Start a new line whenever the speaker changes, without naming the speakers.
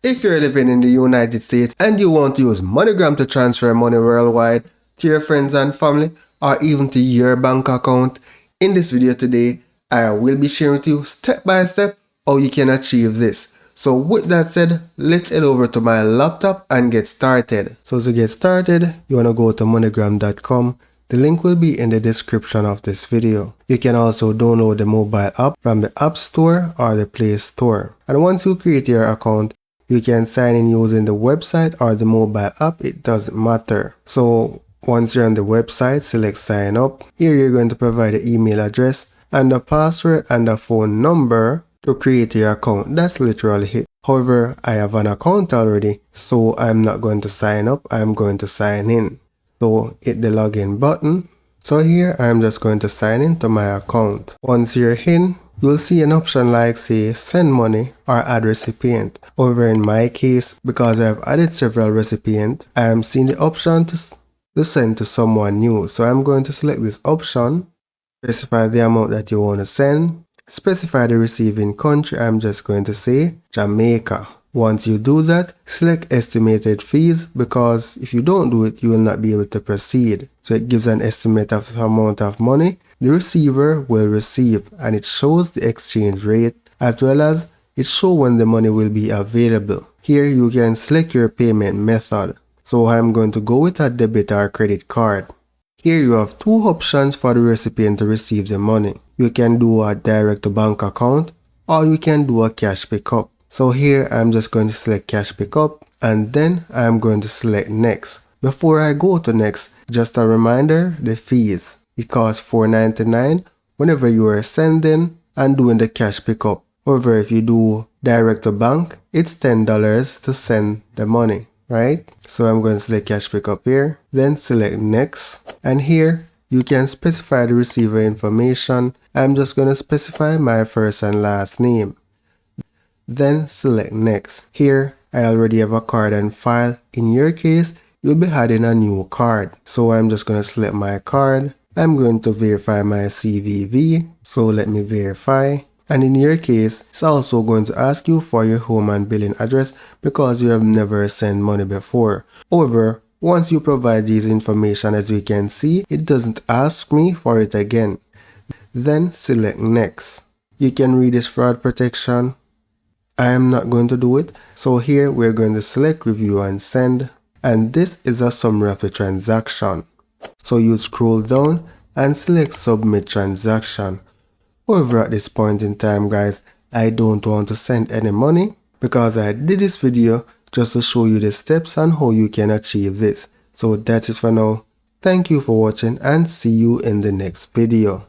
If you're living in the United States and you want to use MoneyGram to transfer money worldwide to your friends and family or even to your bank account, in this video today, I will be sharing with you step by step how you can achieve this. So with that said, let's head over to my laptop and get started. So to get started, you want to go to moneygram.com. The link will be in the description of this video. You can also download the mobile app from the App Store or the Play Store. And once you create your account, you can sign in using the website or the mobile app, it doesn't matter. So once you're on the website, select sign up. Here you're going to provide the email address and the password and the phone number to create your account. That's literally it. However, I have an account already, so I'm not going to sign up, I'm going to sign in. So hit the login button. So here I'm just going to sign in to my account. Once you're in, you'll see an option like say send money or add recipient. Over in my case, because I've added several recipients, I am seeing the option to send to someone new. So I'm going to select this option, specify the amount that you want to send, specify the receiving country. I'm just going to say Jamaica. Once you do that, select estimated fees, because if you don't do it, you will not be able to proceed. So it gives an estimate of the amount of money the receiver will receive, and it shows the exchange rate as well as it shows when the money will be available. Here you can select your payment method. So I'm going to go with a debit or credit card. Here you have two options for the recipient to receive the money. You can do a direct to bank account or you can do a cash pickup. So here I'm just going to select cash pickup and then I'm going to select next. Before I go to next, just a reminder, the fees. It costs $4.99 whenever you are sending and doing the cash pickup. However, if you do direct to bank, it's $10 to send the money, right? So I'm going to select cash pickup here, then select next. And here you can specify the receiver information. I'm just going to specify my first and last name. Then select next. Here, I already have a card on file. In your case, you'll be adding a new card. So I'm just going to select my card. I'm going to verify my CVV. So let me verify. And in your case, it's also going to ask you for your home and billing address because you have never sent money before. However, once you provide these information, as you can see, it doesn't ask me for it again. Then select next. You can read this fraud protection. I am not going to do it. So here we're going to select review and send. And this is a summary of the transaction. So you scroll down and select submit transaction. However, at this point in time, guys, I don't want to send any money because I did this video just to show you the steps on how you can achieve this. So that's it for now. Thank you for watching and see you in the next video.